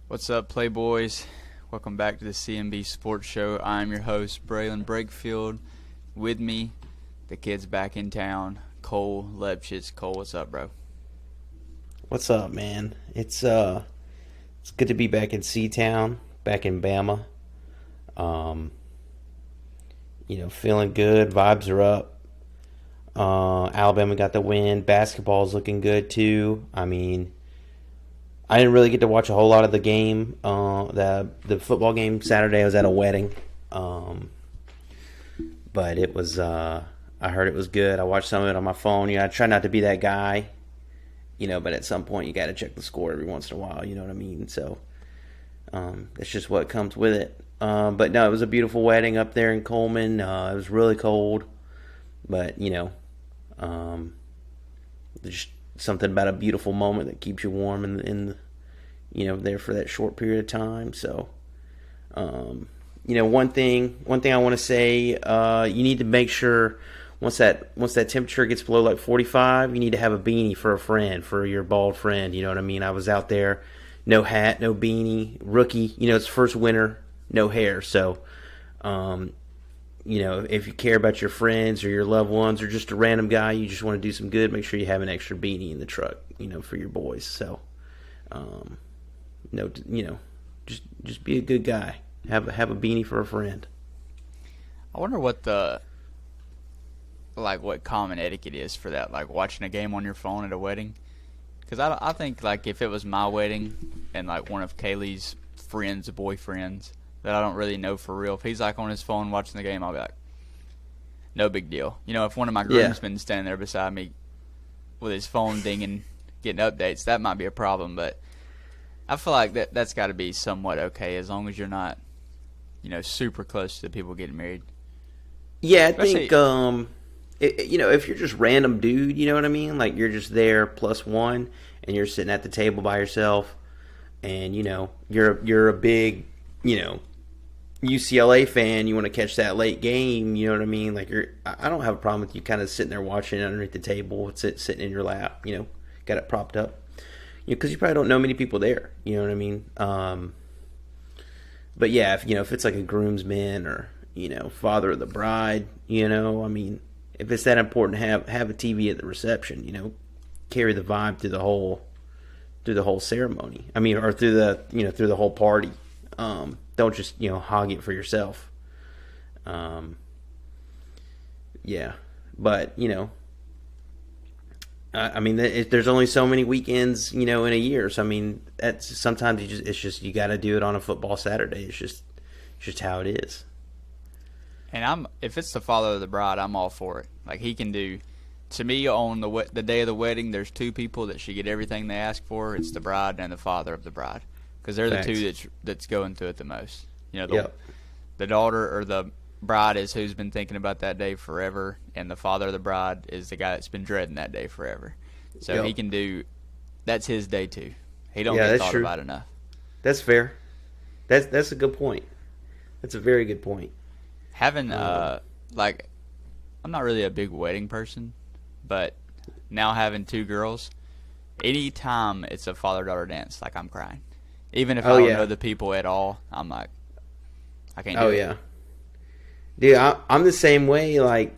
What's up, Playboys? Welcome back to the CMB Sports Show. I'm your host, Braylon Brakefield. With me, the kid's back in town, Cole Lepschitz. Cole, what's up, bro? What's up, man? It's good to be back in C-Town, back in Bama. Um, feeling good. Vibes are up. Alabama got the win. Basketball's looking good too. I didn't really get to watch a whole lot of the game. The football game Saturday. I was at a wedding. But it was. I heard it was good. I watched some of it on my phone. I try not to be that guy. But at some point you got to check the score every once in a while. You know what I mean? So that's just what comes with it. But no, it was a beautiful wedding up there in Coleman. It was really cold, but there's something about a beautiful moment that keeps you warm there for that short period of time. So, one thing I want to say, you need to make sure once that temperature gets below like 45, you need to have a beanie for a friend, for your bald friend. You know what I mean? I was out there, no hat, no beanie, rookie. It's first winter, no hair. So, if you care about your friends or your loved ones or just a random guy, you just want to do some good, make sure you have an extra beanie in the truck, for your boys. So, just be a good guy. Have a beanie for a friend. I wonder what common etiquette is for that, like watching a game on your phone at a wedding. Because I think, like, if it was my wedding and, like, one of Kaylee's friends, boyfriends, that I don't really know for real, if he's, like, on his phone watching the game, I'll be like, no big deal. If one of my groomsmen standing there beside me with his phone dinging, getting updates, that might be a problem. But I feel like that's got to be somewhat okay as long as you're not, super close to the people getting married. Yeah, I think, if you're just random dude, you know what I mean? Like, you're just there plus one, and you're sitting at the table by yourself, and, you're a big, UCLA fan, you want to catch that late game, you know what I mean? Like, I don't have a problem with you kind of sitting there watching it underneath the table, sitting in your lap, got it propped up. Because you probably don't know many people there, you know what I mean? But yeah, if it's like a groomsman or, father of the bride, if it's that important, have a TV at the reception, carry the vibe through the whole ceremony. Or through the whole party. Don't just, hog it for yourself. Yeah, but there's only so many weekends, in a year. So that's sometimes you got to do it on a football Saturday. It's just how it is. And if it's the father of the bride, I'm all for it. Like, he can do. To me, on the day of the wedding, there's two people that should get everything they ask for. It's the bride and the father of the bride, because they're Thanks. the two that's going through it the most. Yep. The daughter or the bride is who's been thinking about that day forever, and the father of the bride is the guy that's been dreading that day forever. So Yep. he can do. That's his day too. He don't Yeah, get that's thought true. about enough. That's fair. That's a good point. That's a very good point. Having like, I'm not really a big wedding person, but now having two girls, anytime it's a father-daughter dance, like, I'm crying. Even if I don't know the people at all, I'm like, I can't do it. Oh yeah, dude, I'm the same way. Like,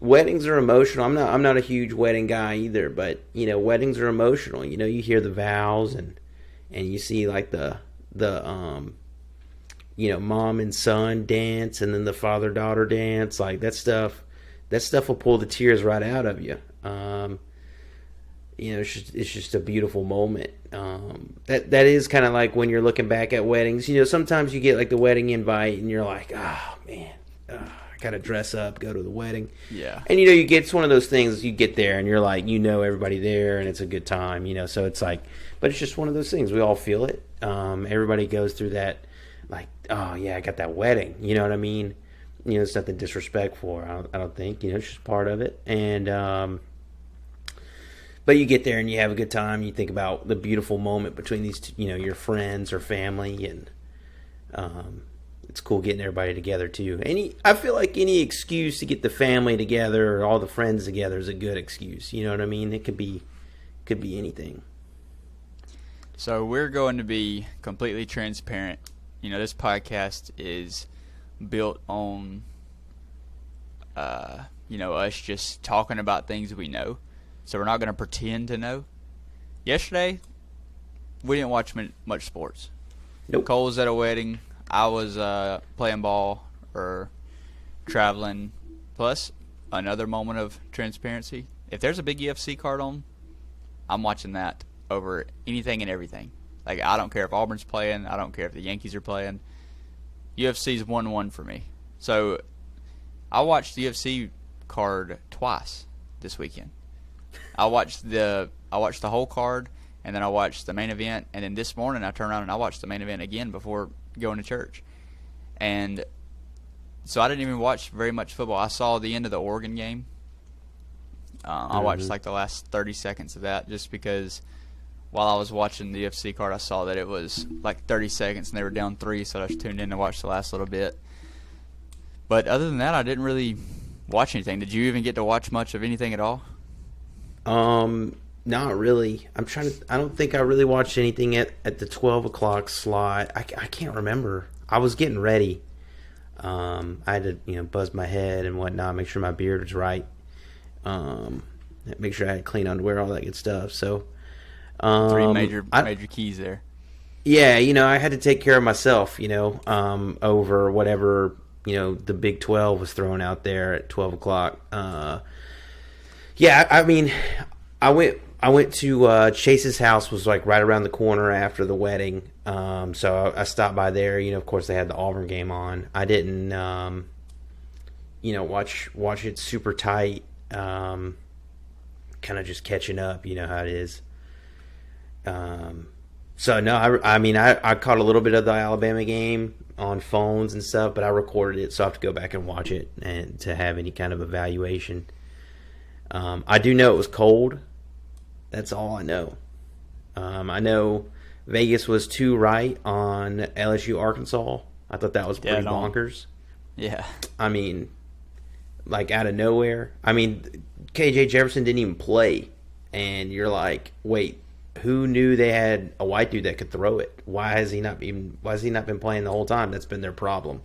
weddings are emotional. I'm not a huge wedding guy either, but weddings are emotional. You hear the vows and you see like the mom and son dance, and then the father-daughter dance. Like, that stuff will pull the tears right out of you. It's just a beautiful moment. That is kind of like when you're looking back at weddings. Sometimes you get like the wedding invite, and you're like, oh man, I gotta dress up, go to the wedding. Yeah. And it's one of those things. You get there, and you're like, everybody there, and it's a good time. So it's like, but it's just one of those things. We all feel it. Everybody goes through that. Like, oh yeah, I got that wedding. You know what I mean? It's nothing disrespectful. I don't think. It's just part of it. And but you get there and you have a good time. You think about the beautiful moment between these two, your friends or family, and it's cool getting everybody together too. I feel like any excuse to get the family together or all the friends together is a good excuse. You know what I mean? It could be anything. So we're going to be completely transparent. This podcast is built on, us just talking about things we know. So we're not going to pretend to know. Yesterday, we didn't watch much sports. Nope. Cole was at a wedding. I was playing ball or traveling. Plus, another moment of transparency. If there's a big UFC card on, I'm watching that over anything and everything. Like, I don't care if Auburn's playing. I don't care if the Yankees are playing. UFC's 1-1 for me. So, I watched the UFC card twice this weekend. I watched the whole card, and then I watched the main event, and then this morning I turned around and I watched the main event again before going to church. And so I didn't even watch very much football. I saw the end of the Oregon game. I watched like the last 30 seconds of that just because while I was watching the UFC card, I saw that it was like 30 seconds and they were down 3, so I just tuned in to watch the last little bit. But other than that, I didn't really watch anything. Did you even get to watch much of anything at all? Not really. I don't think I really watched anything at the 12 o'clock slot. I can't remember. I was getting ready. I had to, buzz my head and whatnot, make sure my beard was right. Make sure I had clean underwear, all that good stuff. So, 3 major keys there. Yeah, I had to take care of myself, over whatever, the Big 12 was throwing out there at 12 o'clock. Yeah, I mean, I went to Chase's house, was like right around the corner after the wedding. So I stopped by there. Of course they had the Auburn game on. I didn't, watch it super tight. Kind of just catching up. You know how it is. So no, I caught a little bit of the Alabama game on phones and stuff, but I recorded it, so I have to go back and watch it and to have any kind of evaluation. I do know it was cold. That's all I know. I know Vegas was 2 right on LSU Arkansas. I thought that was pretty bonkers. Yeah. I mean, like out of nowhere. I mean, KJ Jefferson didn't even play. And you're like, wait, who knew they had a white dude that could throw it? Why has he not been playing the whole time? That's been their problem.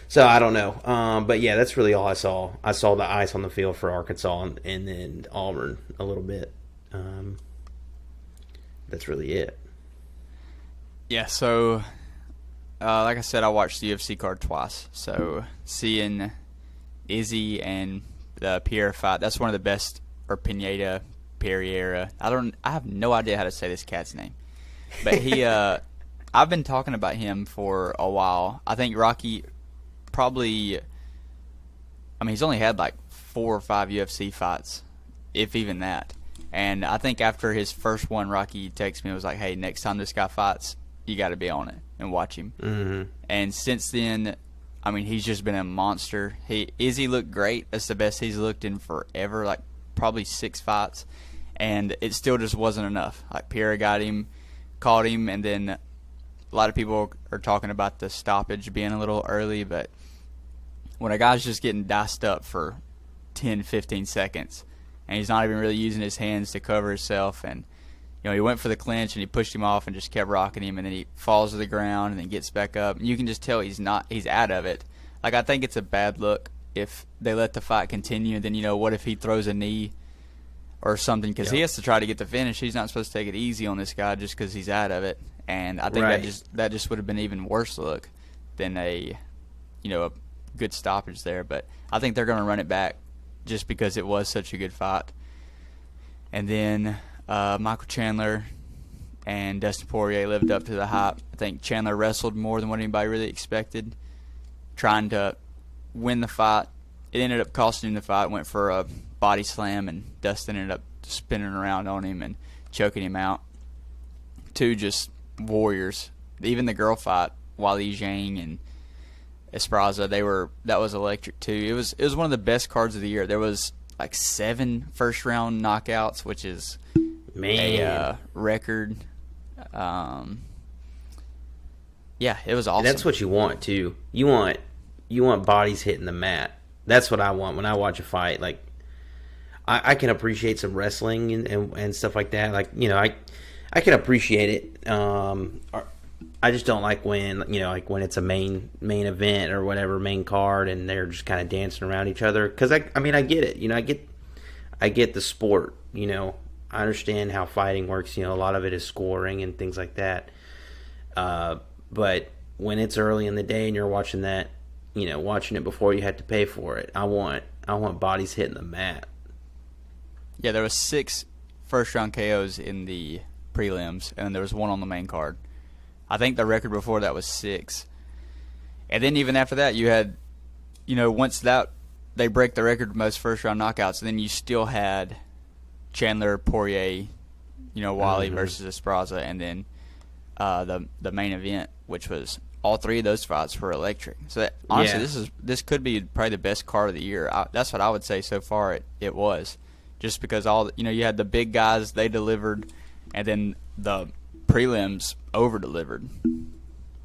So I don't know. But yeah, that's really all I saw. I saw the ice on the field for Arkansas and then Auburn a little bit. That's really it. Yeah, so like I said, I watched the UFC card twice. So seeing Izzy and the Pierre fight, that's one of the best, or Pineda, Pereira. I have no idea how to say this cat's name. But he I've been talking about him for a while. I think Rocky probably, he's only had like 4 or 5 UFC fights, if even that. And I think after his first one, Rocky texted me and was like, hey, next time this guy fights, you got to be on it and watch him. Mm-hmm. And since then, he's just been a monster. Izzy looked great. That's the best he's looked in forever, like probably 6 fights. And it still just wasn't enough. Like Pierre got him, caught him, and then a lot of people are talking about the stoppage being a little early, but when a guy's just getting diced up for 10, 15 seconds, and he's not even really using his hands to cover himself, and he went for the clinch and he pushed him off and just kept rocking him, and then he falls to the ground and then gets back up, and you can just tell he's out of it. Like, I think it's a bad look if they let the fight continue, and then what if he throws a knee or something, because he has to try to get the finish. He's not supposed to take it easy on this guy just because he's out of it. And I think that just would have been even worse look than a good stoppage there. But I think they're going to run it back just because it was such a good fight. And then Michael Chandler and Dustin Poirier lived up to the hype. I think Chandler wrestled more than what anybody really expected, trying to win the fight. It ended up costing him the fight. Went for a body slam, and Dustin ended up spinning around on him and choking him out. 2 just warriors. Even the girl fight, Wally Zhang and Esparza, that was electric too. It was one of the best cards of the year. There was like 7 first-round knockouts, which is a record. Yeah, it was awesome. And that's what you want too. You want bodies hitting the mat. That's what I want when I watch a fight. Like, I can appreciate some wrestling and stuff like that. Like, I can appreciate it. I just don't like when like when it's a main event or whatever, main card, and they're just kind of dancing around each other. Because I mean, I get it. I get the sport. I understand how fighting works. A lot of it is scoring and things like that. But when it's early in the day and you're watching that, watching it before you had to pay for it, I want bodies hitting the mat. Yeah, there was 6 first-round KOs in the prelims, and then there was 1 on the main card. I think the record before that was 6. And then even after that, you had, once that they break the record for most first-round knockouts, then you still had Chandler, Poirier, Wally versus Esparza, and then the main event, which was all 3 of those fights were electric. So honestly, this could be probably the best card of the year. That's what I would say so far. It was. Just because you had the big guys, they delivered, and then the prelims over-delivered.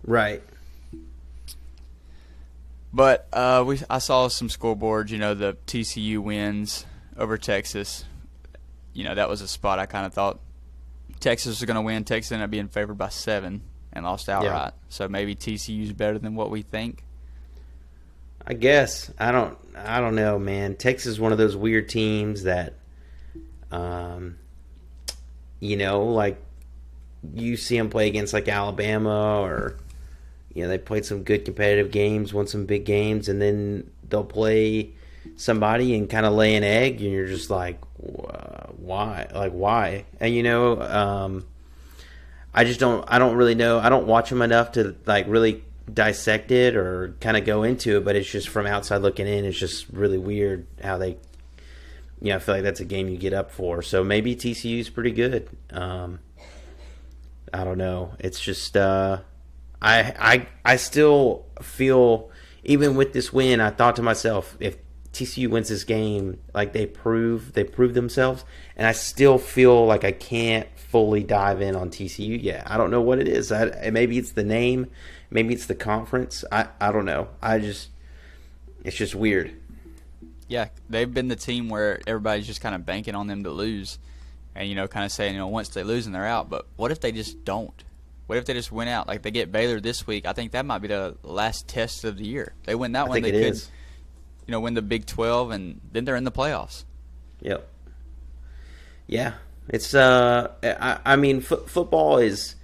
Right. But I saw some scoreboards, the TCU wins over Texas. That was a spot I kind of thought Texas was going to win. Texas ended up being favored by 7 and lost outright. Yeah. So maybe TCU's better than what we think. I guess. I don't know, man. Texas is one of those weird teams that like you see them play against like Alabama, or they played some good competitive games, won some big games, and then they'll play somebody and kind of lay an egg, and you're just like, why? Like, why? And I don't really know. I don't watch them enough to like really dissect it or kind of go into it, but it's just from outside looking in, it's just really weird how they. I feel like that's a game you get up for. So maybe TCU's pretty good. I don't know. It's just I still feel, even with this win, I thought to myself, if TCU wins this game, like they prove themselves, and I still feel like I can't fully dive in on TCU yet. I don't know what it is. Maybe it's the name, maybe it's the conference. I don't know. It's just weird. Yeah, they've been the team where everybody's just kind of banking on them to lose, and kind of saying, once they lose and they're out. But what if they just don't? What if they just win out? Like they get Baylor this week. I think that might be the last test of the year. They win that one, they could, win the Big 12, and then they're in the playoffs. Yep. Yeah, it's I mean, football is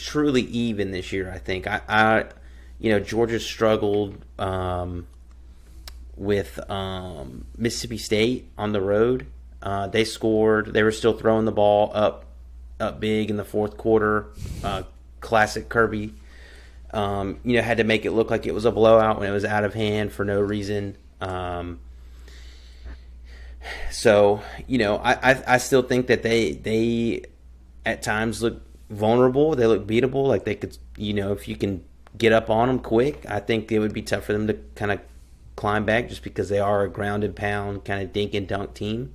truly even this year. I think Georgia struggled. With Mississippi State on the road. They scored. They were still throwing the ball up big in the fourth quarter. Classic Kirby. Had to make it look like it was a blowout when it was out of hand for no reason. So I still think that they at times look vulnerable. They look beatable. Like they could, if you can get up on them quick, I think it would be tough for them to kind of climb back, just because they are a ground and pound kind of dink and dunk team.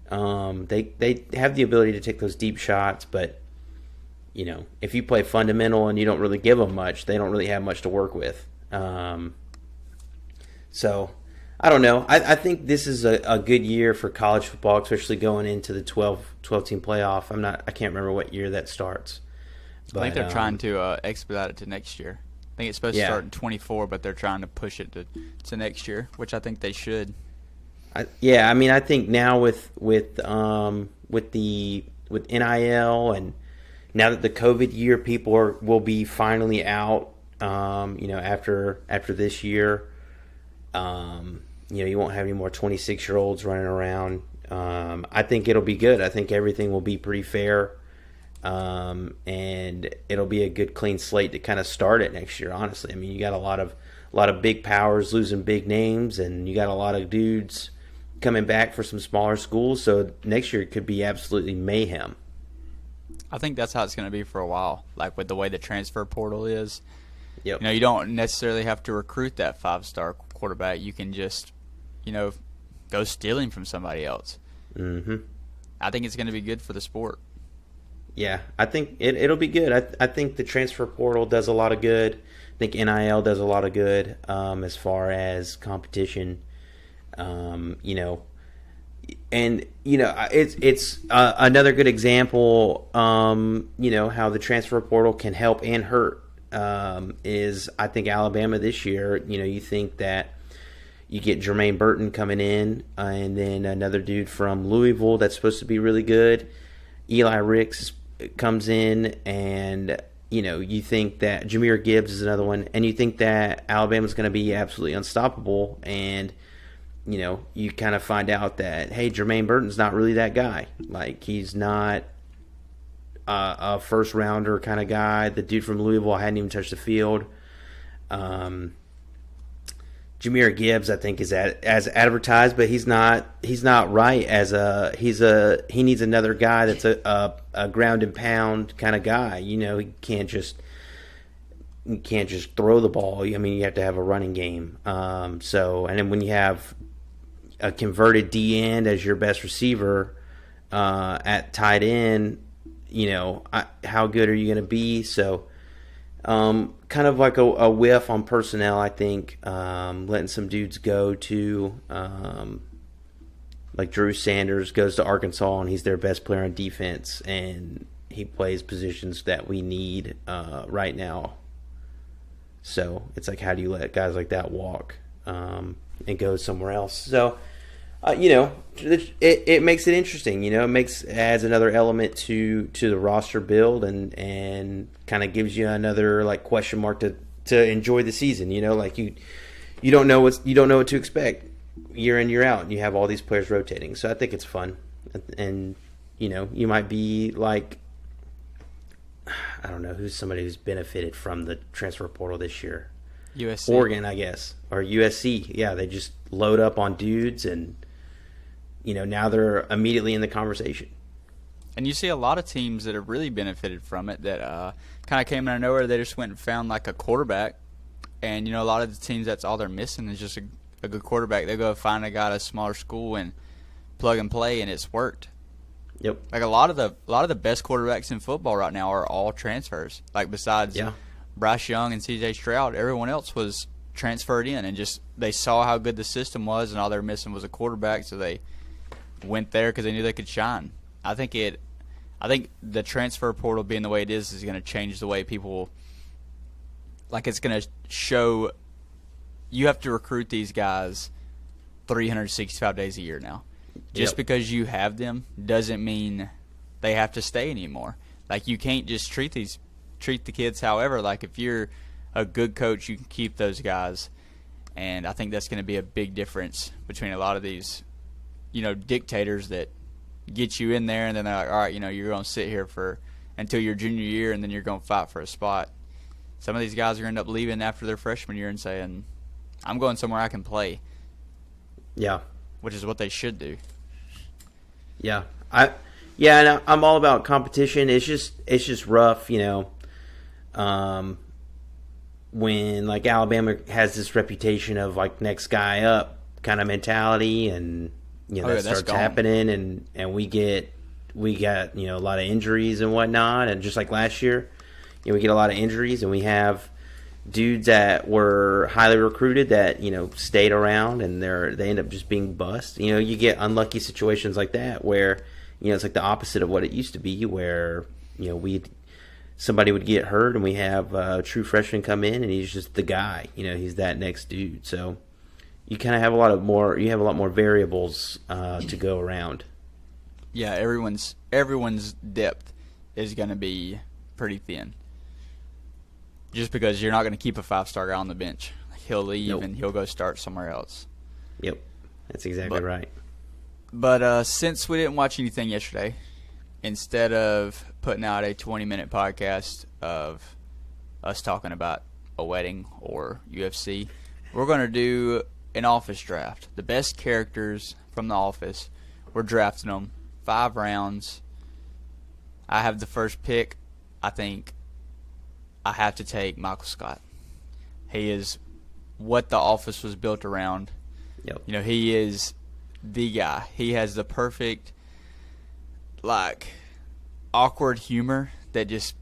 They have the ability to take those deep shots, but if you play fundamental and you don't really give them much, they don't really have much to work with. So I don't know. I think this is a good year for college football, especially going into the 12 team playoff. I can't remember what year that starts. But, I think they're trying to expedite it to next year. I think it's supposed to start in 24, but they're trying to push it to next year, which I think they should. I think now with NIL, and now that the COVID year, people will be finally out. After this year, you won't have any more 26-year-olds running around. I think it'll be good. I think everything will be pretty fair. And it'll be a good clean slate to kind of start it next year. Honestly, I mean, you got a lot of big powers losing big names, and you got a lot of dudes coming back for some smaller schools. So next year it could be absolutely mayhem. I think that's how it's going to be for a while. Like with the way the transfer portal is, Yep. You don't necessarily have to recruit that 5-star quarterback. You can just, go steal him from somebody else. Mm-hmm. I think it's going to be good for the sport. Yeah, I think it'll be good. I think the transfer portal does a lot of good. I think NIL does a lot of good as far as competition. and it's another good example. How the transfer portal can help and hurt. Is I think Alabama this year. You think that you get Jermaine Burton coming in, and then another dude from Louisville that's supposed to be really good. Eli Ricks comes in, and you think that Jahmyr Gibbs is another one, and you think that Alabama's going to be absolutely unstoppable, and you kind of find out that, hey, Jermaine Burton's not really that guy. Like, he's not a first-rounder kind of guy. The dude from Louisville hadn't even touched the field. Jahmyr Gibbs, I think, is as advertised, but he's not right as he needs another guy that's a ground and pound kind of guy. He can't just throw the ball. I mean, you have to have a running game. And then when you have a converted D end as your best receiver at tight end, how good are you going to be? So, kind of like a whiff on personnel, I think. Letting some dudes go to, like Drew Sanders goes to Arkansas, and he's their best player on defense, and he plays positions that we need right now. So it's like, how do you let guys like that walk and go somewhere else? So, it makes it interesting. It adds another element to the roster build, and kind of gives you another like question mark to enjoy the season. Like you don't know what to expect year in, year out, and you have all these players rotating. So I think it's fun, and you might be like, I don't know, who's somebody who's benefited from the transfer portal this year. USC. Oregon, I guess, or USC. Yeah, they just load up on dudes, and now they're immediately in the conversation. And you see a lot of teams that have really benefited from it that kind of came out of nowhere. They just went and found like a quarterback, and a lot of the teams, that's all they're missing is just a good quarterback. They go find a guy at a smaller school and plug and play, and it's worked. Yep. Like a lot of the best quarterbacks in football right now are all transfers. Like besides Bryce Young and C.J. Stroud, everyone else was transferred in, and just they saw how good the system was, and all they were missing was a quarterback, so they went there because they knew they could shine. I think the transfer portal being the way it is going to change the way people, like, it's going to show you have to recruit these guys 365 days a year now. Just because you have them doesn't mean they have to stay anymore. Like, you can't just treat the kids however. Like, if you're a good coach, you can keep those guys. And I think that's going to be a big difference between a lot of these, dictators that get you in there and then they're like, all right, you're going to sit here until your junior year and then you're going to fight for a spot. Some of these guys are going to end up leaving after their freshman year and saying, I'm going somewhere I can play. Yeah. Which is what they should do. Yeah. And I'm all about competition. It's just rough, when like Alabama has this reputation of like next guy up kind of mentality, and that starts happening, and we got a lot of injuries and whatnot, and just like last year, we get a lot of injuries, and we have dudes that were highly recruited that stayed around, and they end up just being bust. You get unlucky situations like that where it's like the opposite of what it used to be, where somebody would get hurt and we have a true freshman come in and he's just the guy. He's that next dude. So you kind of have a lot more variables to go around. Yeah, everyone's depth is going to be pretty thin. Just because you're not going to keep a 5-star guy on the bench. He'll leave and he'll go start somewhere else. Yep, that's exactly right. But since we didn't watch anything yesterday, instead of putting out a 20-minute podcast of us talking about a wedding or UFC, we're going to do an Office draft. The best characters from The Office. We're drafting them 5 rounds. I have the first pick. I think I have to take Michael Scott. He is what The Office was built around. Yep. He is the guy. He has the perfect, awkward humor that just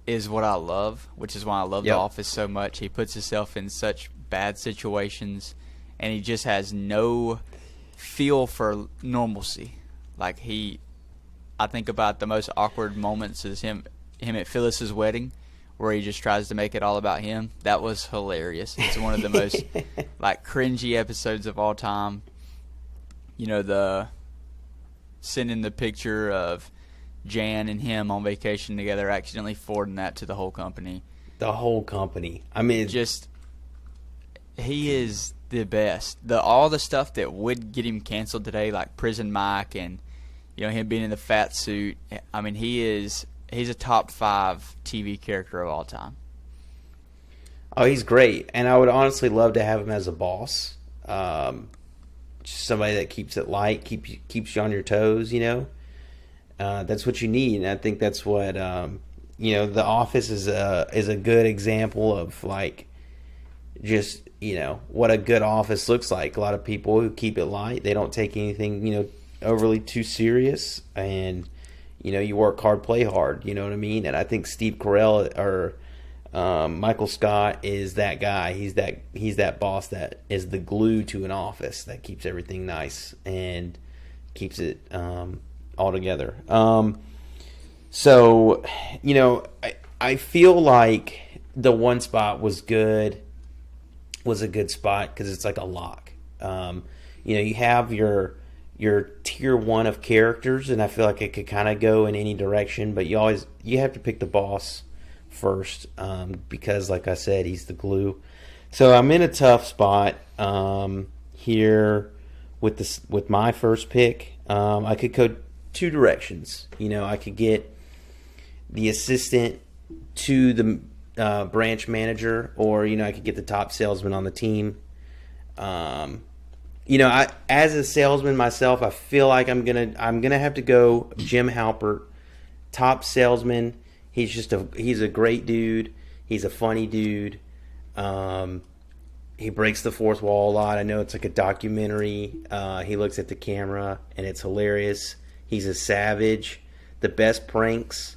is what I love, which is why I love The Office so much. He puts himself in such bad situations, and he just has no feel for normalcy. Like I think about the most awkward moments is him at Phyllis's wedding, where he just tries to make it all about him. That was hilarious. It's one of the most like cringy episodes of all time. You know, the sending the picture of Jan and him on vacation together, accidentally forwarding that to the whole company. The whole company. I mean, just he is the best. All the stuff that would get him canceled today, like Prison Mike and him being in the fat suit. I mean, he's a top 5 TV character of all time. Oh, he's great, and I would honestly love to have him as a boss. Just somebody that keeps it light, keeps you on your toes. That's what you need, and I think that's what The Office is a good example of like just what a good office looks like. A lot of people who keep it light, they don't take anything overly too serious, and you work hard, play hard. You know what I mean? And I think Steve Carell or Michael Scott is that guy. He's that boss that is the glue to an office that keeps everything nice and keeps it all together. So I feel like the one spot was a good spot because it's like a lock. You have your tier 1 of characters, and I feel like it could kind of go in any direction, but you have to pick the boss first, because like I said, he's the glue. So I'm in a tough spot here with my first pick. I could go 2 directions. I could get the assistant to the branch manager, or I could get the top salesman on the team. I as a salesman myself, I feel like I'm gonna have to go Jim Halpert, top salesman. He's a great dude. He's a funny dude. He breaks the fourth wall a lot. I know it's like a documentary. He looks at the camera and it's hilarious. He's a savage. The best pranks.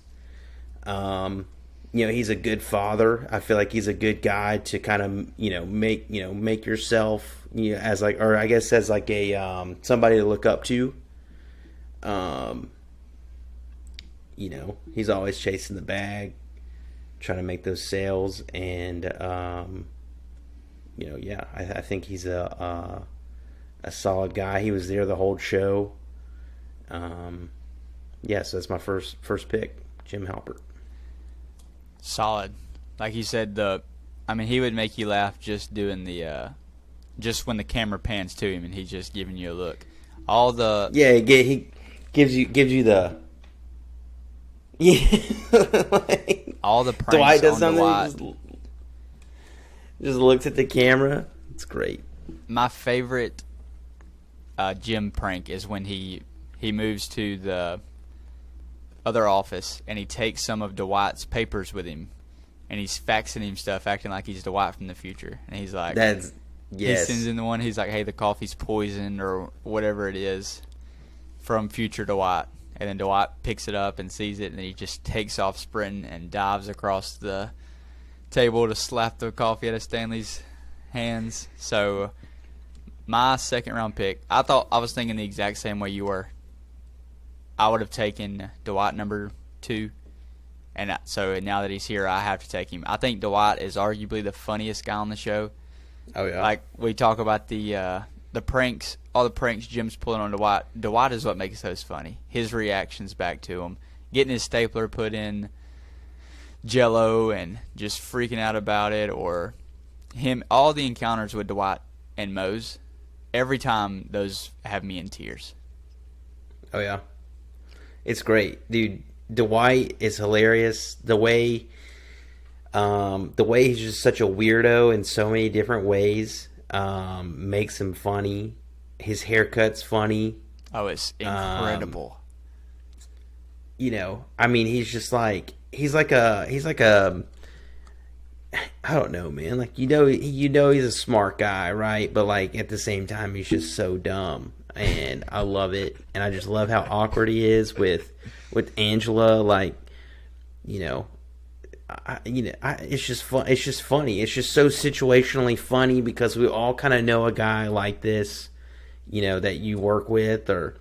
He's a good father. I feel like he's a good guy to kind of make yourself as like, or I guess as like a somebody to look up to. He's always chasing the bag, trying to make those sales, and I think he's a solid guy. He was there the whole show. So that's my first pick, Jim Halpert. Solid. Like you said, he would make you laugh just doing just when the camera pans to him and he's just giving you a look. He gives you the all the pranks Dwight does on something. Dwight. Just looks at the camera. It's great. My favorite Jim prank is when he moves to the other office and he takes some of Dwight's papers with him and he's faxing him stuff, acting like he's Dwight from the future. And he's like, yes. He sends in the one. He's like, hey, the coffee's poisoned or whatever it is from future Dwight. And then Dwight picks it up and sees it, and then he just takes off sprinting and dives across the table to slap the coffee out of Stanley's hands. So my second round pick, I was thinking the exact same way you were. I would have taken Dwight number 2, and so now that he's here, I have to take him. I think Dwight is arguably the funniest guy on the show. Oh yeah. Like we talk about the pranks, all the pranks Jim's pulling on Dwight. Dwight is what makes those funny. His reactions back to him, getting his stapler put in Jell-O and just freaking out about it, or him. All the encounters with Dwight and Mose, every time those have me in tears. Oh yeah, it's great, dude. Dwight is hilarious. The way he's just such a weirdo in so many different ways makes him funny. His haircut's funny. Oh, it's incredible. He's just like he's like a I don't know, man. Like he's a smart guy, right? But like at the same time, he's just so dumb, and I love it. And I just love how awkward he is with Angela. Like, it's just fun. It's just funny. It's just so situationally funny because we all kind of know a guy like this. that you work with, or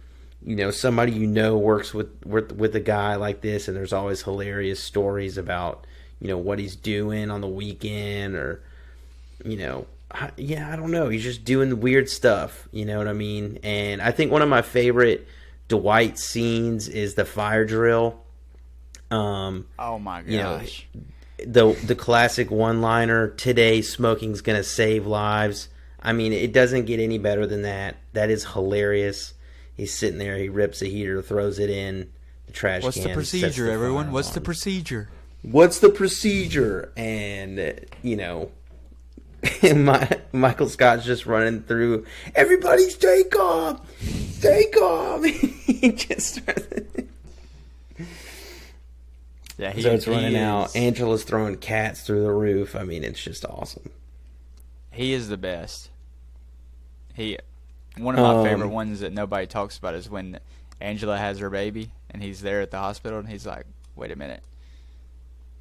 somebody works with a guy like this, and there's always hilarious stories about what he's doing on the weekend, or I don't know, he's just doing weird stuff, you know what I mean? And I think one of my favorite Dwight scenes is the fire drill. Oh my gosh. The classic one-liner, "Today smoking's gonna save lives." I mean, it doesn't get any better than that. That is hilarious. He's sitting there, he rips a heater, throws it in the trash What's can. the procedure, everyone? What's the procedure? What's the procedure? And, Michael Scott's just running through, "Everybody stay calm! Stay calm!" He just starts... Yeah, so it's running out. Angela's throwing cats through the roof. I mean, it's just awesome. He is the best. One of my favorite ones that nobody talks about is when Angela has her baby and he's there at the hospital and he's like, "Wait a minute,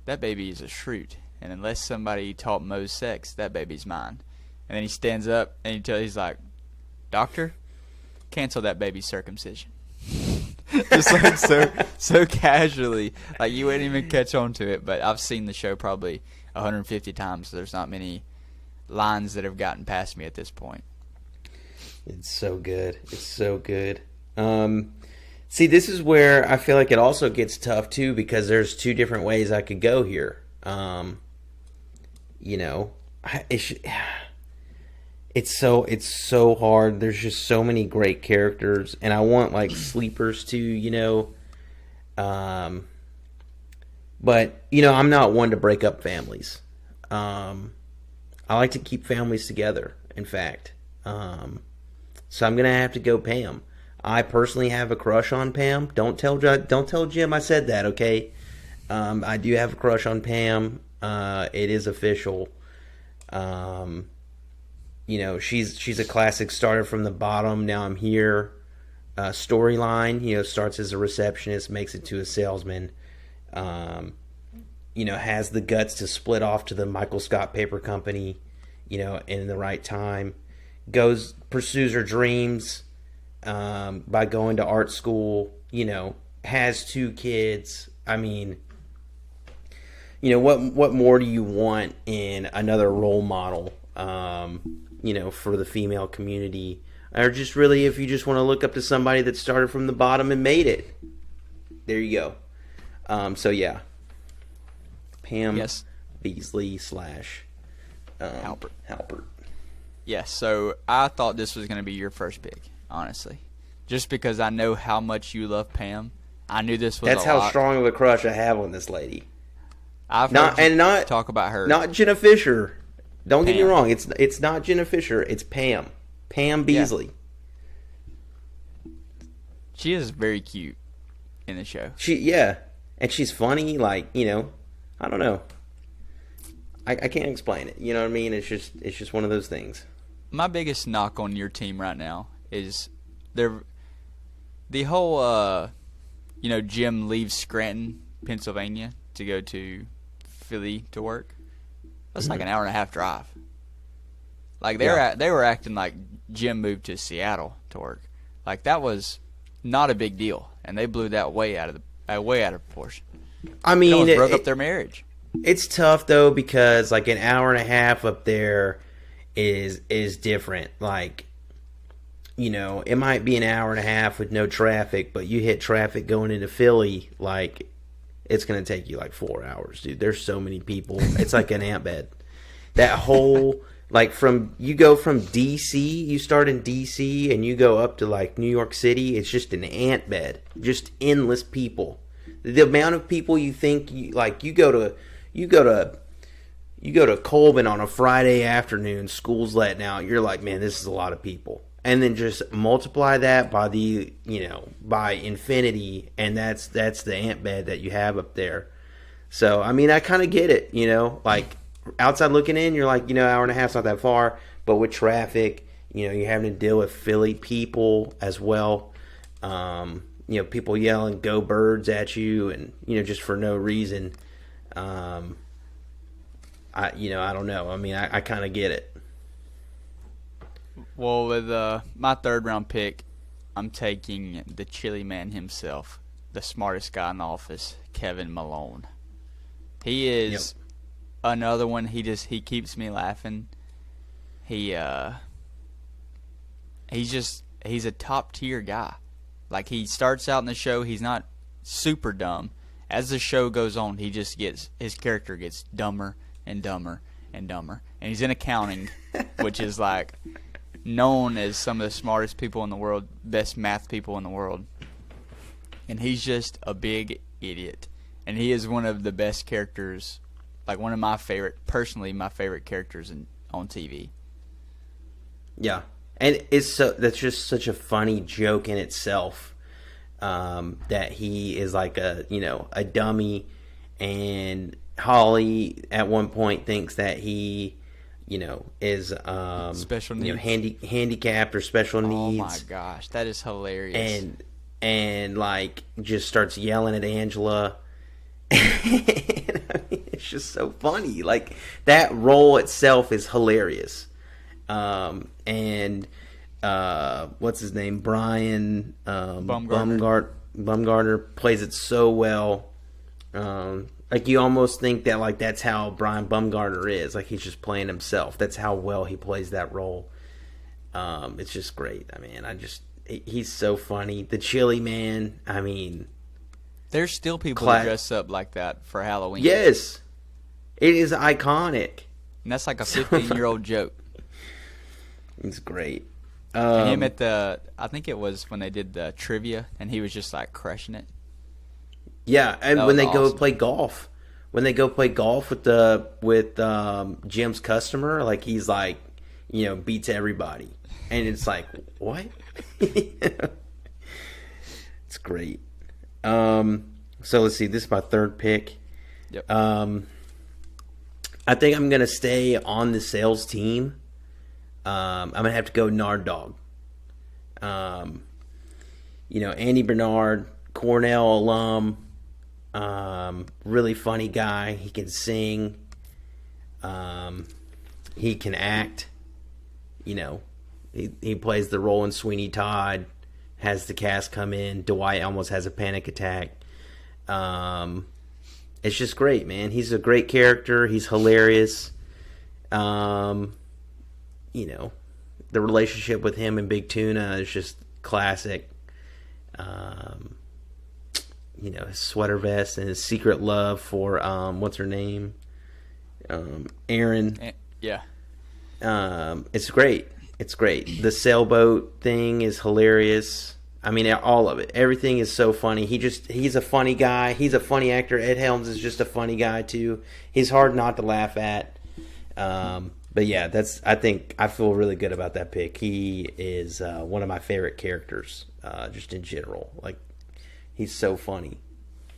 that baby is a shroot, and unless somebody taught Mose sex, that baby's mine." And then he stands up and he's like, "Doctor, cancel that baby's circumcision." Just like so casually, like you wouldn't even catch on to it. But I've seen the show probably 150 times, so there's not many lines that have gotten past me at this point. It's so good. It's so good. See, this is where I feel like it also gets tough too, because there's two different ways I could go here. It's so hard. There's just so many great characters, and I want like sleepers too, But I'm not one to break up families. I like to keep families together. In fact, so I'm gonna have to go Pam. I personally have a crush on Pam. Don't tell Jim I said that. Okay, I do have a crush on Pam. It is official. She's a classic starter from the bottom. Now I'm here. Storyline, starts as a receptionist, makes it to a salesman. Has the guts to split off to the Michael Scott Paper Company, in the right time. Pursues her dreams by going to art school. Has 2 kids. I mean, what more do you want in another role model? For the female community, or just really if you just want to look up to somebody that started from the bottom and made it. There you go. So yeah, Pam Beesly / Halpert. Yes, so I thought this was going to be your first pick, honestly, just because I know how much you love Pam. I knew this was. That's how strong of a crush I have on this lady. I've heard talk about her. Not Jenna Fisher. Don't get me wrong. It's not Jenna Fisher. It's Pam. Pam Beesly. Yeah. She is very cute in the show. And she's funny. Like I don't know. I can't explain it. You know what I mean? It's just one of those things. My biggest knock on your team right now is the whole Jim leaves Scranton, Pennsylvania to go to Philly to work. That's like an hour and a half drive. Like they were acting like Jim moved to Seattle to work. Like that was not a big deal, and they blew that way out of proportion. I mean, it broke up their marriage. It's tough though, because like an hour and a half up there is different. Like, it might be an hour and a half with no traffic, but you hit traffic going into Philly, like it's going to take you like 4 hours, dude. There's so many people. It's like an ant bed. That whole, like you go from D.C., you start in D.C. and you go up to like New York City, it's just an ant bed. Just endless people. The amount of people you think, you go to Colbin on a Friday afternoon, school's letting out, you're like, man, this is a lot of people. And then just multiply that by by infinity, and that's the ant bed that you have up there. So, I mean, I kind of get it, like outside looking in, you're like, hour and a half's not that far, but with traffic, you're having to deal with Philly people as well. People yelling "Go Birds" at you, and just for no reason. I don't know. I mean, I kind of get it. Well, with my third round pick, I'm taking the chili man himself, the smartest guy in the office, Kevin Malone. He Yep. is another one. He keeps me laughing. He he's a top tier guy. Like, he starts out in the show, he's not super dumb. As the show goes on, his character gets dumber and dumber and dumber. And he's in accounting, which is like known as some of the smartest people in the world, best math people in the world. And he's just a big idiot. And he is one of the best characters, like one of my favorite characters on TV. Yeah, and that's just such a funny joke in itself. That he is like a dummy, and Holly at one point thinks that he is Special needs. handicapped or special Oh needs. my gosh, that is hilarious. And like just starts yelling at Angela. And, I mean, it's just so funny. Like, that role itself is hilarious. And what's his name? Brian Bumgarner plays it so well. Like, you almost think that like that's how Brian Bumgarner is. Like, he's just playing himself. That's how well he plays that role. It's just great. I mean, he's so funny. The chili man. I mean, There's still people that dress up like that for Halloween. yes, it is iconic. And that's like a 15-year-old joke. It's great. And him at I think it was when they did the trivia, and he was just like crushing it. Yeah, and That when was they go awesome. play golf, with Jim's customer, like, he's like, beats everybody, and it's like, what? It's great. So let's see. This is my third pick. Yep. I think I'm gonna stay on the sales team. I'm gonna have to go Nard Dog. Andy Bernard, Cornell alum, really funny guy. He can sing. He can act. He plays the role in Sweeney Todd. Has the cast come in. Dwight almost has a panic attack. It's just great, man. He's a great character. He's hilarious. The relationship with him and Big Tuna is just classic. His sweater vest and his secret love for what's her name, Aaron. Yeah. It's great. It's great. The sailboat thing is hilarious. I mean, all of it. Everything is so funny. He's a funny guy. He's a funny actor. Ed Helms is just a funny guy too. He's hard not to laugh at. But yeah, I feel really good about that pick. He is one of my favorite characters, just in general. Like, he's so funny.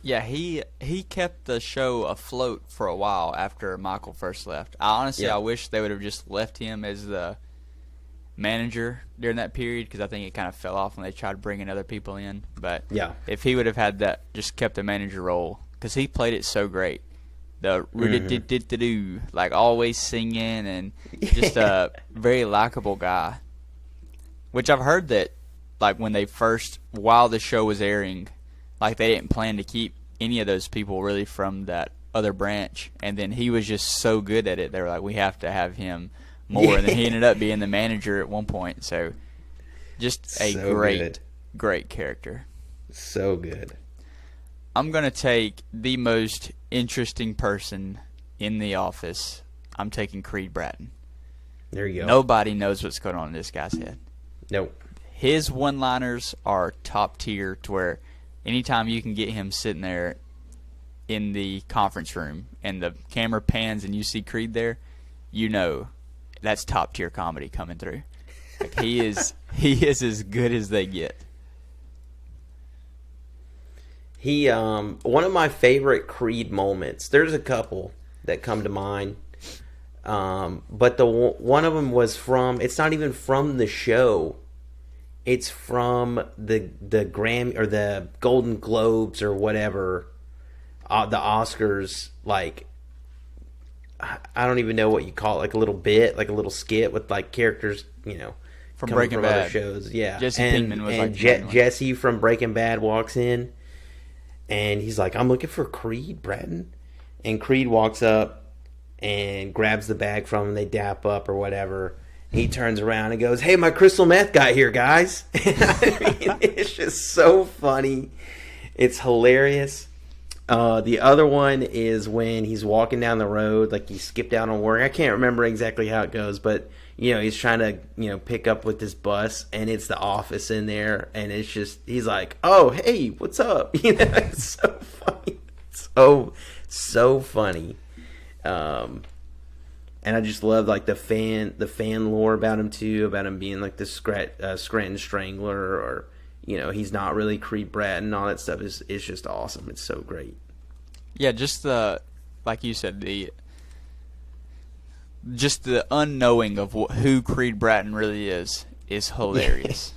Yeah, he kept the show afloat for a while after Michael first left. I wish they would have just left him as the manager during that period, because I think it kind of fell off when they tried bringing other people in. But Yeah. if he would have had that, just kept the manager role, because he played it so great. The do like always singing, and just a very likable guy. Which I've heard that, like, while the show was airing, like, they didn't plan to keep any of those people really from that other branch, and then he was just so good at it, they were like, we have to have him more, and then he ended up being the manager at one point. So just a So good. great character. So good. I'm going to take the most interesting person in the office. I'm taking Creed Bratton. There you go. Nobody knows what's going on in this guy's head. Nope. His one-liners are top tier, to where anytime you can get him sitting there in the conference room and the camera pans and you see Creed there, that's top tier comedy coming through. Like, he is as good as they get. He one of my favorite Creed moments. There's a couple that come to mind, but one of them was from. It's not even from the show. It's from the Grammy or the Golden Globes or whatever, the Oscars. Like, I don't even know what you call it. Like a little bit, like a little skit with like characters, From coming Breaking from other Bad. shows. Yeah, Jesse and Pinkman was and like the main one. Jesse from Breaking Bad walks in, and he's like, "I'm looking for Creed Bratton," and Creed walks up and grabs the bag from him. They dap up or whatever. He turns around and goes, "Hey, my crystal meth guy here, guys." I mean, it's just so funny. It's hilarious. The other one is when he's walking down the road, like he skipped out on work. I can't remember exactly how it goes, but he's trying to pick up with this bus, and it's the office in there, and it's just he's like, "Oh, hey, what's up?" It's so funny, so funny. And I just love like the fan lore about him too, about him being like the Scranton Strangler, or he's not really Creed Bratton, and all that stuff is just awesome. It's so great. Yeah, just like you said, just the unknowing of who Creed Bratton really is hilarious.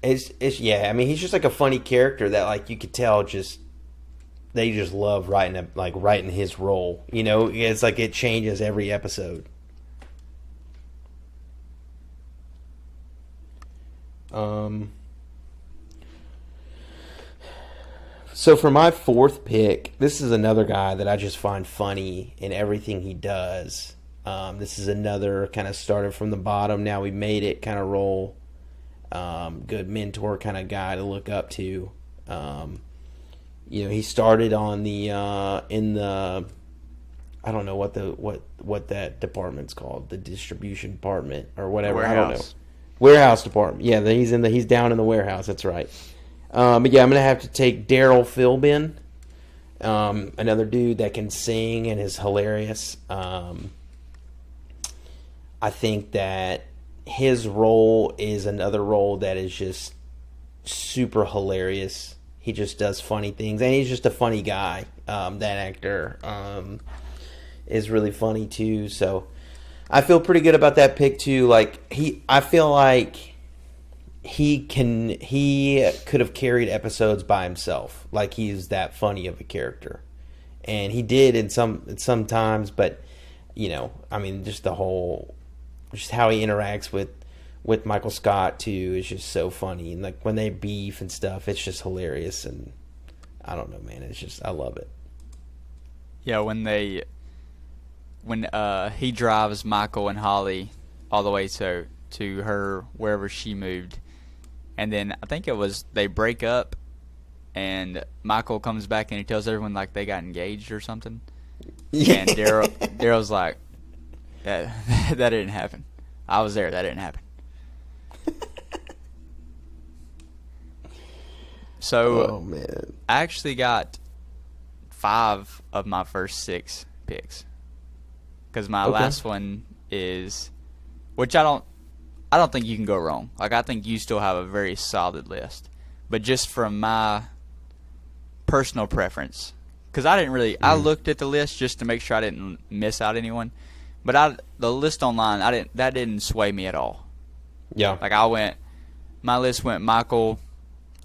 It's yeah. I mean, he's just like a funny character that like you could tell they just love writing his role. It's like it changes every episode. So for my fourth pick, this is another guy that I just find funny in everything he does. This is another kind of started from the bottom, now we made it kind of role. Good mentor kind of guy to look up to. He started on the in the I don't know what that department's called, the distribution department or whatever. Warehouse. I don't know. Warehouse department. Yeah, he's down in the warehouse. That's right. But yeah, I'm gonna have to take Daryl Philbin, another dude that can sing and is hilarious. I think that his role is another role that is just super hilarious. He just does funny things, and he's just a funny guy. That actor is really funny too. So I feel pretty good about that pick too. I feel like he could have carried episodes by himself. Like, he's that funny of a character, and he did in some times. But I mean, just how he interacts with Michael Scott too is just so funny. And like when they beef and stuff, it's just hilarious. And I don't know, man, I love it. Yeah, when he drives Michael and Holly all the way to her wherever she moved, and then I think it was they break up, and Michael comes back and he tells everyone like they got engaged or something. Yeah. And Daryl's like, that didn't happen. I was there. That didn't happen. So, oh man, I actually got 5 of my first 6 picks, because my last one is, which I don't think you can go wrong. Like, I think you still have a very solid list, but just from my personal preference, because I didn't really, I looked at the list just to make sure I didn't miss out anyone, but the list online, that didn't sway me at all. yeah, Like, my list went Michael,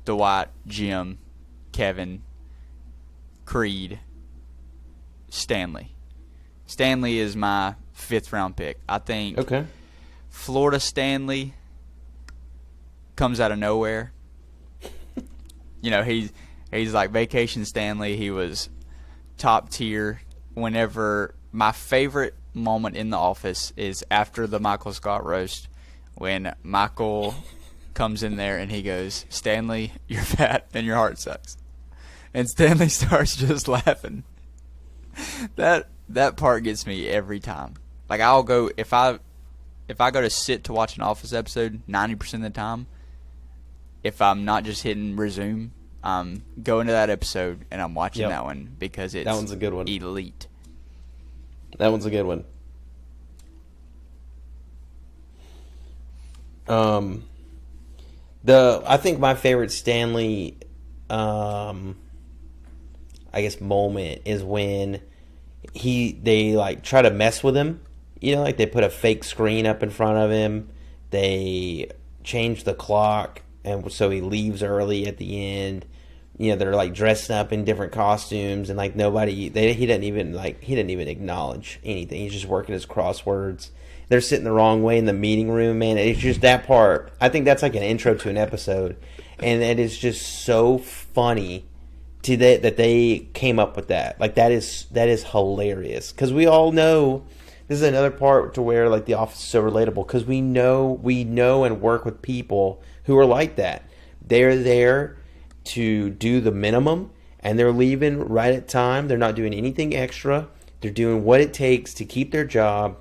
Dwight, Jim, Kevin, Creed, Stanley. Stanley is my 5th round pick. I think Florida Stanley comes out of nowhere. He's like Vacation Stanley. He was top tier. Whenever my favorite moment in The Office is after the Michael Scott roast, when Michael comes in there and he goes, "Stanley, you're fat and your heart sucks," and Stanley starts just laughing. That part gets me every time. Like, I'll go if I go to sit to watch an Office episode 90% of the time, if I'm not just hitting resume, I'm going to that episode and I'm watching that one because that one's a good one. Elite. That one's a good one. I think my favorite Stanley, I guess, moment is when they like try to mess with him. Like they put a fake screen up in front of him. They change the clock, and so he leaves early at the end. you know, they're like dressed up in different costumes, and like he didn't even acknowledge anything. He's just working his crosswords. They're sitting the wrong way in the meeting room, man. It's just that part. I think that's like an intro to an episode, and it is just so funny that they came up with that. Like that is hilarious, because we all know this is another part to where like The Office is so relatable, because we know and work with people who are like that. They're there to do the minimum, and they're leaving right at time. They're not doing anything extra. They're doing what it takes to keep their job,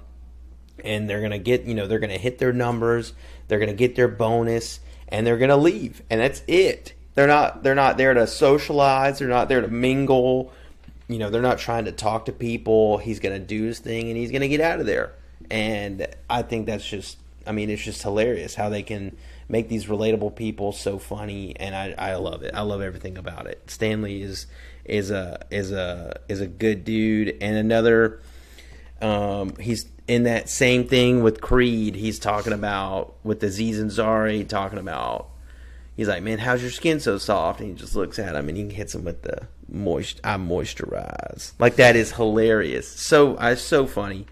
and they're gonna get, they're gonna hit their numbers. They're gonna get their bonus, and they're gonna leave, and that's it. They're not there to socialize. They're not there to mingle. They're not trying to talk to people. He's gonna do his thing, and he's gonna get out of there. And I think that's just, it's just hilarious how they can make these relatable people so funny, and I love it. I love everything about it. Stanley is a good dude, and another. He's in that same thing with Creed. He's talking about with Aziz Ansari, talking about. He's like, man, how's your skin so soft? And he just looks at him and he hits him with the I moisturize. Like that is hilarious. So funny.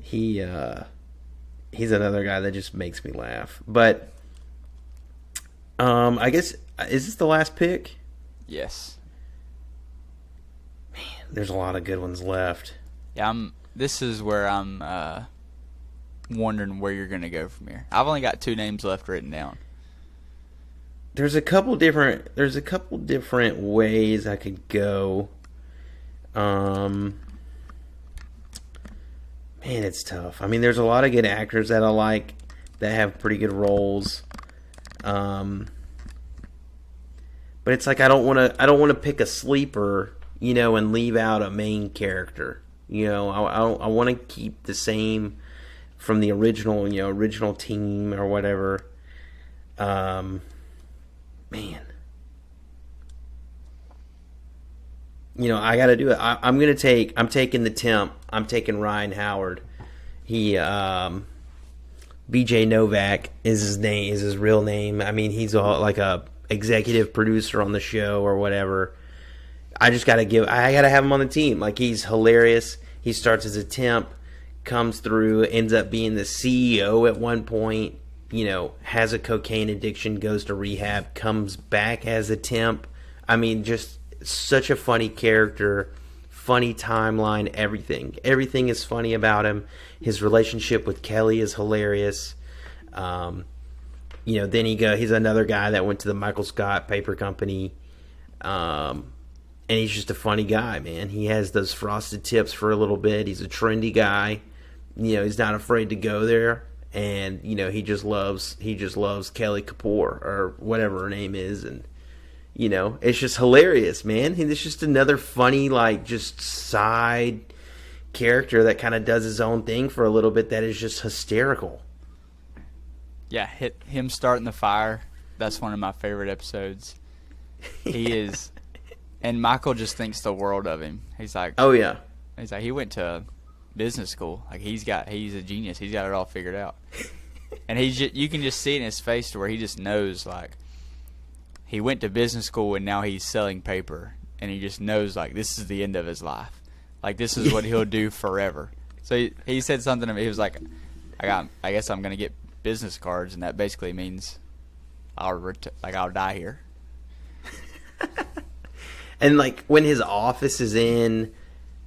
He's another guy that just makes me laugh. But I guess, is this the last pick? Yes. Man, there's a lot of good ones left. Yeah, this is where I'm wondering where you're going to go from here. I've only got 2 names left written down. There's a couple different ways I could go. Man, it's tough. There's a lot of good actors that I like that have pretty good roles. But it's like I don't want to pick a sleeper, and leave out a main character. I want to keep the same from the original team or whatever. Man. I got to do it. I'm taking the temp. I'm taking Ryan Howard. He, BJ Novak is his name, is his real name. He's like a executive producer on the show or whatever. I gotta have him on the team. Like, he's hilarious. He starts as a temp, comes through, ends up being the CEO at one point, has a cocaine addiction, goes to rehab, comes back as a temp. Just such a funny character, funny timeline, everything. Everything is funny about him. His relationship with Kelly is hilarious. Then he's another guy that went to the Michael Scott Paper Company. And he's just a funny guy, man. He has those frosted tips for a little bit. He's a trendy guy. He's not afraid to go there. And, he just loves Kelly Kapoor or whatever her name is. And, it's just hilarious, man. It's just another funny, like, just side character that kind of does his own thing for a little bit that is just hysterical. Yeah, him starting the fire. That's one of my favorite episodes. He is, and Michael just thinks the world of him. He's like, oh yeah. He's like, he went to business school. Like, he's a genius. He's got it all figured out. And you can just see it in his face to where he just knows, like, he went to business school and now he's selling paper, and he just knows, like, this is the end of his life. Like, this is what he'll do forever. So he said something to me. He was like, I guess I'm gonna get business cards, and that basically means I'll die here. And like when his office is in,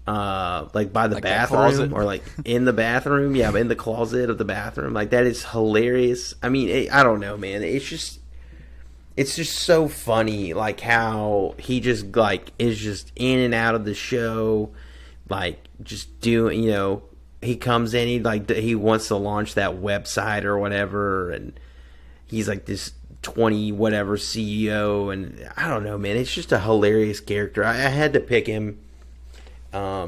like by the bathroom or like in the bathroom, yeah, in the closet of the bathroom, like that is hilarious. I don't know, man. It's just so funny, like how he just like is just in and out of the show, like just doing, he comes in, he wants to launch that website or whatever, and he's like this 20 whatever CEO, and I don't know, man. It's just a hilarious character. I had to pick him. I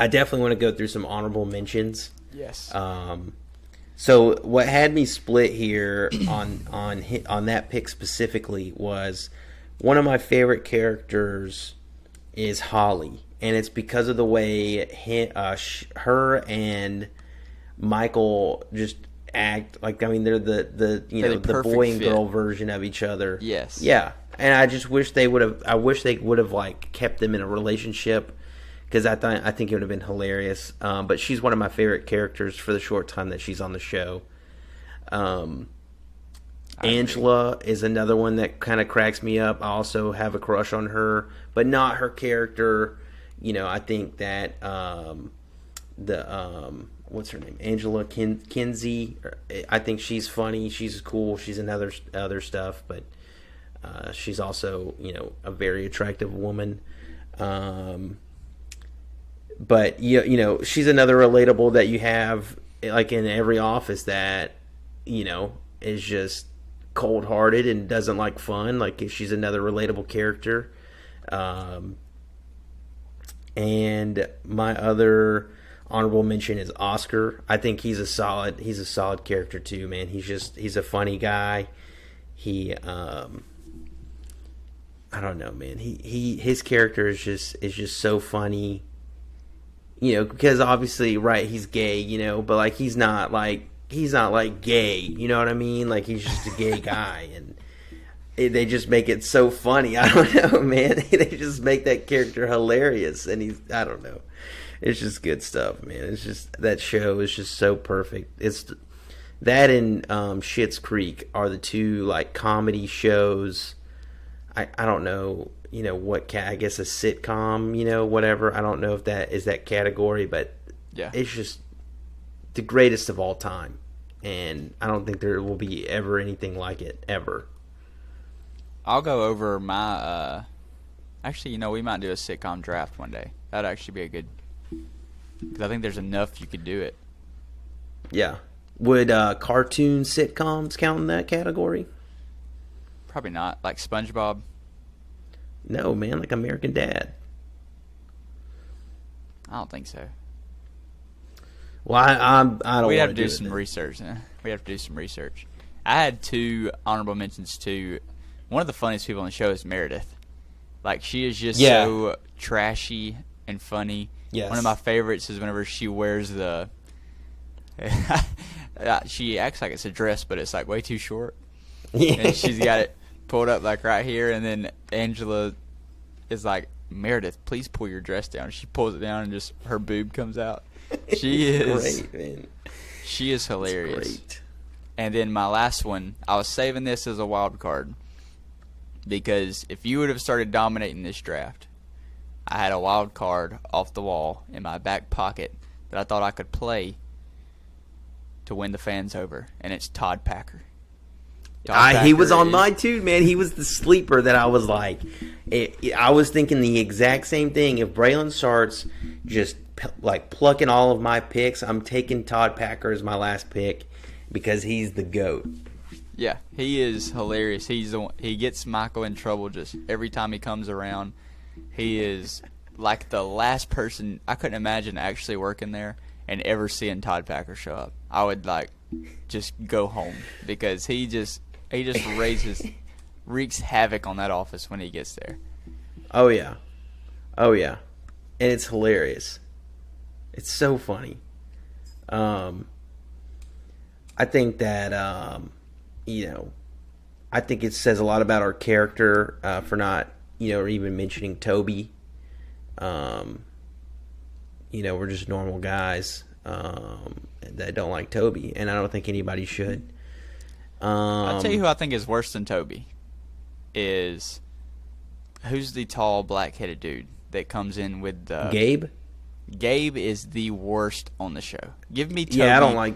definitely want to go through some honorable mentions. Yes. So what had me split here on that pick specifically was one of my favorite characters is Holly, and it's because of the way her and Michael just act like, I mean, they're the They're the the perfect boy and fit. girl version of each other. Yes. Yeah, and I just wish they would have. I wish they would have like kept them in a relationship, because I think it would have been hilarious. But she's one of my favorite characters for the short time that she's on the show. Angela is another one that kind of cracks me up. I also have a crush on her, but not her character. I think that what's her name? Angela Kinsey. I think she's funny. She's cool. She's in other stuff, but she's also a very attractive woman. But she's another relatable that you have like in every office that is just cold hearted and doesn't like fun. Like, she's another relatable character. And my other honorable mention is Oscar. I think he's a solid character too, man. He's a funny guy. He I don't know, man. His character is just so funny. Because obviously, right, he's gay, but like he's not like gay, you know what I mean? Like, he's just a gay guy, and they just make it so funny. I don't know, man. They just make that character hilarious, and I don't know. It's just good stuff, man. It's just, that show is just so perfect. It's that and Schitt's Creek are the two like comedy shows. I don't know, what I guess a sitcom, whatever. I don't know if that is that category, but Yeah. it's just the greatest of all time, and I don't think there will be ever anything like it ever. I'll go over my. Actually, we might do a sitcom draft one day. That'd actually be a good. Because I think there's enough you could do it. Yeah. Would cartoon sitcoms count in that category? Probably not. Like SpongeBob. No, man. Like American Dad. I don't think so. Well, I don't. We'd have to do do some research. We have to do some research. I had two honorable mentions too. One of the funniest people on the show is Meredith. Like, she is just so trashy and funny. Yes. One of my favorites is whenever she wears the. She acts like it's a dress, but it's like way too short. Yeah. And she's got it pulled up like right here, and then Angela is like, "Meredith, please pull your dress down." She pulls it down, and just her boob comes out. She is great, man. She is hilarious. Great. And then my last one, I was saving this as a wild card because if you would have started dominating this draft, I had a wild card off the wall in my back pocket that I thought I could play to win the fans over, and it's Todd Packer. He was on mine too, man. He was the sleeper that I was like, I was thinking the exact same thing. If Braylon starts just like plucking all of my picks, I'm taking Todd Packer as my last pick because he's the GOAT. Yeah, he is hilarious. He gets Michael in trouble just every time he comes around. He is like the last person I couldn't imagine actually working there and ever seeing Todd Packer show up. I would like just go home because he just wreaks havoc on that office when he gets there. Oh yeah, and it's hilarious. It's so funny. I think that I think it says a lot about our character for not or even mentioning Toby. We're just normal guys that don't like Toby, and I don't think anybody should. I'll tell you who I think is worse than Toby is who's the tall black-headed dude that comes in with the Gabe. Gabe is the worst on the show. Give me Toby. Yeah, I don't like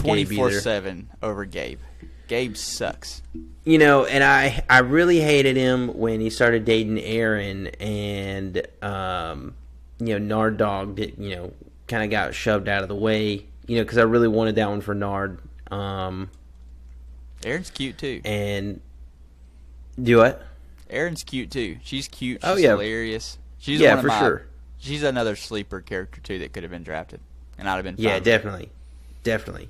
Gabe either. 24/7 over Gabe. Gabe sucks. And I really hated him when he started dating Aaron, and Nard Dog did kind of got shoved out of the way, because I really wanted that one for Nard. Erin's cute too. And do what? Erin's cute too. She's cute. She's Oh, yeah. hilarious. She's Yeah, one of for my, sure. She's another sleeper character too that could have been drafted, and I'd have been fine Yeah, with it. definitely.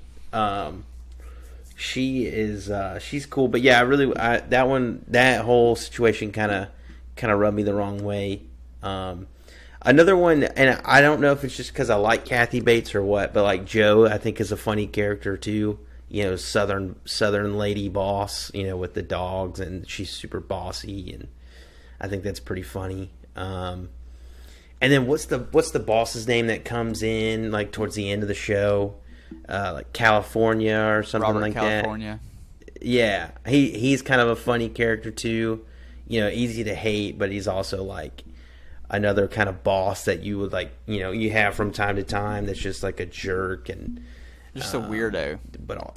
She is she's cool, but yeah, that whole situation kind of rubbed me the wrong way. Another one, and I don't know if it's just because I like Kathy Bates or what, but like Joe, I think is a funny character too. You know, Southern lady boss. You know, with the dogs, and she's super bossy, and I think that's pretty funny. And then what's the boss's name that comes in like towards the end of the show, like California or something Robert like California. that? Yeah, he's kind of a funny character too. You know, easy to hate, but he's also like another kind of boss that you would like. You know, you have from time to time that's just like a jerk and Just a weirdo. but all.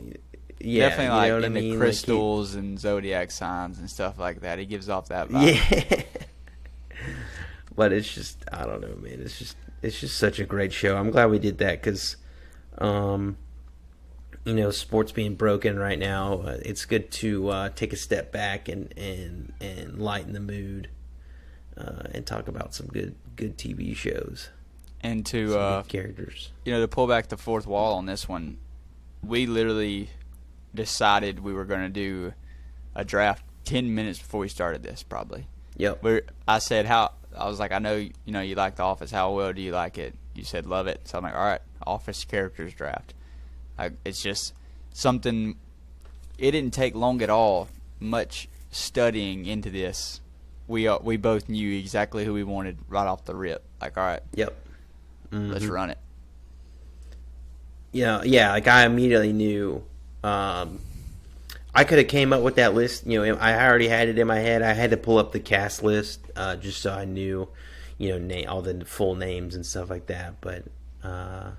Yeah, Definitely you like know what I into mean? crystals and zodiac signs and stuff like that. He gives off that vibe. Yeah. But it's just, I don't know, man. It's just such a great show. I'm glad we did that because, you know, sports being broken right now. It's good to take a step back and lighten the mood and talk about some good TV shows. And Some to good characters. you know, to pull back the fourth wall on this one, we literally decided we were going to do a draft 10 minutes before we started this, probably. Yep. I said, I was like, I know, you know, you like The Office. How well do you like it? You said, love it. So I'm like, all right, Office characters draft. It's just something, it didn't take long at all, much studying into this. We both knew exactly who we wanted right off the rip. Like, all right, Yep. let's run it. Yeah, like I immediately knew. I could have came up with that list. You know, I already had it in my head. I had to pull up the cast list just so I knew, you know, all the full names and stuff like that. But The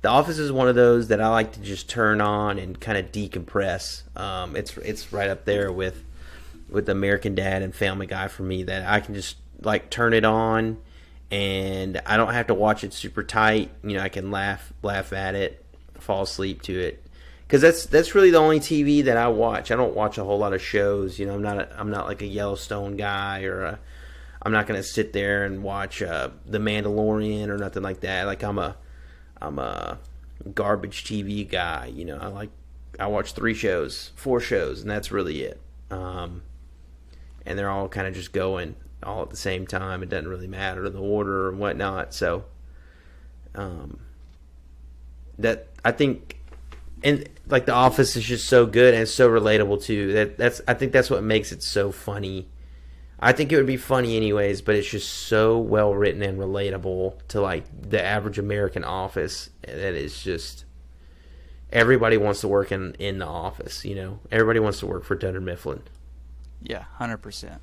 Office is one of those that I like to just turn on and kind of decompress. It's right up there with American Dad and Family Guy for me, that I can just like turn it on and I don't have to watch it super tight. You know, I can laugh at it, fall asleep to it. Because that's really the only TV that I watch. I don't watch a whole lot of shows. You know, I'm not like a Yellowstone guy, or I'm not going to sit there and watch The Mandalorian or nothing like that. Like I'm a garbage TV guy. You know, I watch 4 shows, and that's really it. And they're all kind of just going all at the same time. It doesn't really matter the order and whatnot. So that I think. And like The Office is just so good and it's so relatable too. I think that's what makes it so funny. I think it would be funny anyways, but it's just so well written and relatable to like the average American office that it's just everybody wants to work in the office. You know, everybody wants to work for Dunder Mifflin. Yeah, 100%.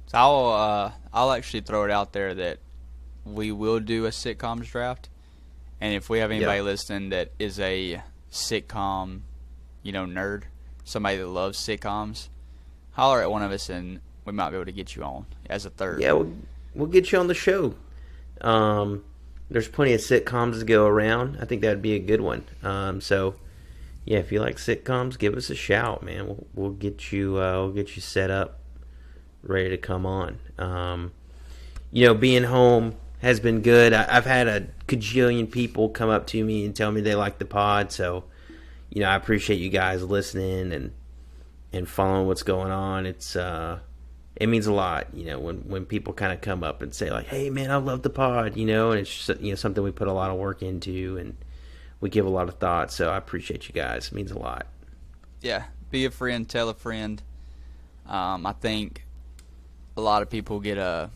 So I'll actually throw it out there that we will do a sitcoms draft. And if we have anybody listening that is a sitcom, you know, nerd, somebody that loves sitcoms, holler at one of us and we might be able to get you on as a third. Yeah, we'll get you on the show. There's plenty of sitcoms to go around. I think that would be a good one. So, yeah, if you like sitcoms, give us a shout, man. We'll get you set up, ready to come on. You know, being home has been good. I've had a gajillion people come up to me and tell me they like the pod, so you know I appreciate you guys listening and following what's going on. It means a lot, you know, when people kind of come up and say like, "Hey, man, I love the pod," you know, and it's just, you know, something we put a lot of work into and we give a lot of thought. So I appreciate you guys. It means a lot. Yeah, be a friend, tell a friend. I think a lot of people get a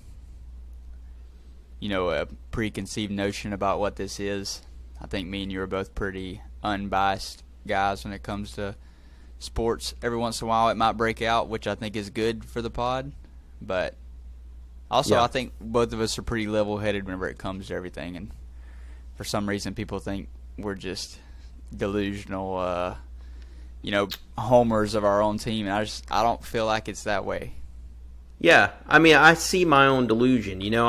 preconceived notion about what this is. I think me and you are both pretty unbiased guys when it comes to sports. Every once in a while it might break out, which I think is good for the pod. But also I think both of us are pretty level-headed whenever it comes to everything. And for some reason people think we're just delusional, homers of our own team. And I don't feel like it's that way. Yeah, I mean, I see my own delusion. You know,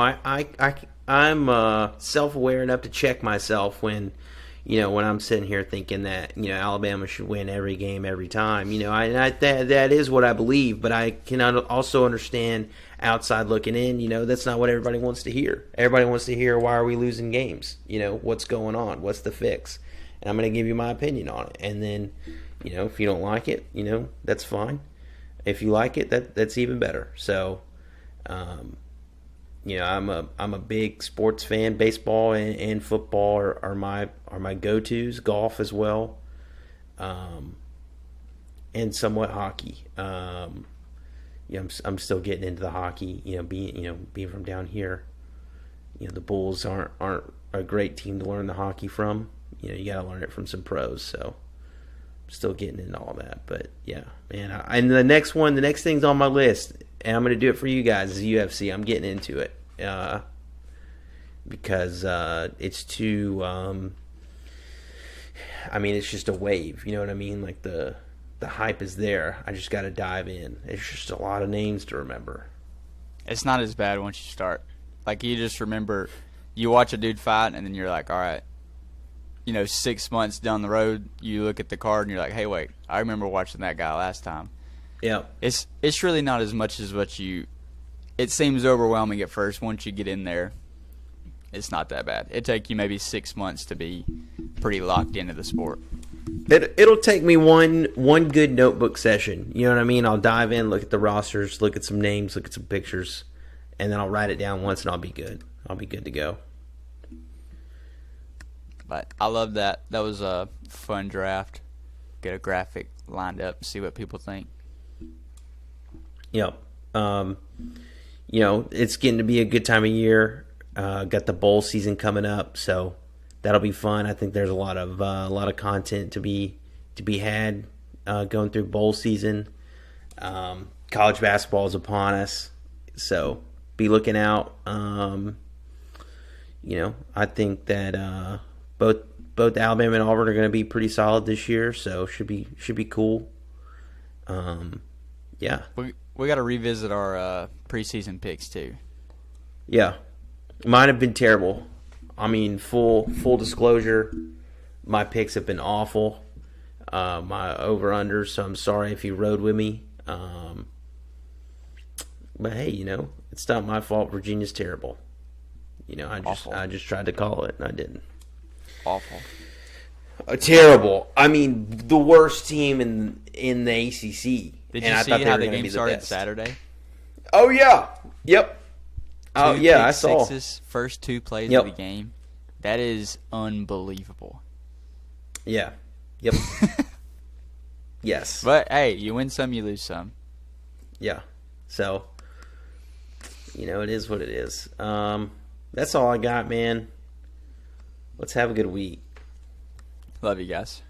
I'm self-aware enough to check myself when I'm sitting here thinking that Alabama should win every game every time. You know, that is what I believe, but I can also understand outside looking in. You know, that's not what everybody wants to hear. Everybody wants to hear, why are we losing games? You know, what's going on? What's the fix? And I'm going to give you my opinion on it. And then, you know, if you don't like it, you know, that's fine. If you like it, that's even better. So, I'm a big sports fan. Baseball and football are my go-tos. Golf as well, and somewhat hockey. I'm still getting into the hockey. Being from down here, the Bulls aren't a great team to learn the hockey from. You got to learn it from some pros. So I'm still getting into all that. But yeah, man. And the next thing's on my list, and I'm going to do it for you guys, is UFC. I'm getting into it because it's too. It's just a wave. You know what I mean? Like the hype is there. I just got to dive in. It's just a lot of names to remember. It's not as bad once you start. Like, you just remember, you watch a dude fight, and then you're like, all right. 6 months down the road, you look at the card, and you're like, hey, wait, I remember watching that guy last time. Yeah. It's really not as much as it seems overwhelming at first. Once you get in there, it's not that bad. It'd take you maybe 6 months to be pretty locked into the sport. It'll take me one good notebook session. You know what I mean? I'll dive in, look at the rosters, look at some names, look at some pictures, and then I'll write it down once, and I'll be good. I'll be good to go. But I love that. That was a fun draft. Get a graphic lined up, see what people think. Yep. It's getting to be a good time of year. Got the bowl season coming up, so that'll be fun. I think there's a lot of content to be had going through bowl season. College basketball is upon us, so be looking out. I think that both Alabama and Auburn are going to be pretty solid this year, so should be cool. Yeah, we got to revisit our preseason picks too. Yeah, mine have been terrible. I mean, full disclosure, my picks have been awful. My over-unders, so I'm sorry if you rode with me. But hey, it's not my fault. Virginia's terrible. I just tried to call it, and I didn't. Awful. Terrible. I mean, the worst team in the ACC. Did you see how the game started Saturday? Oh yeah. Yep. Oh yeah, I saw. First two plays of the game. That is unbelievable. Yeah. Yep. Yes. But hey, you win some, you lose some. Yeah. So, it is what it is. That's all I got, man. Let's have a good week. Love you guys.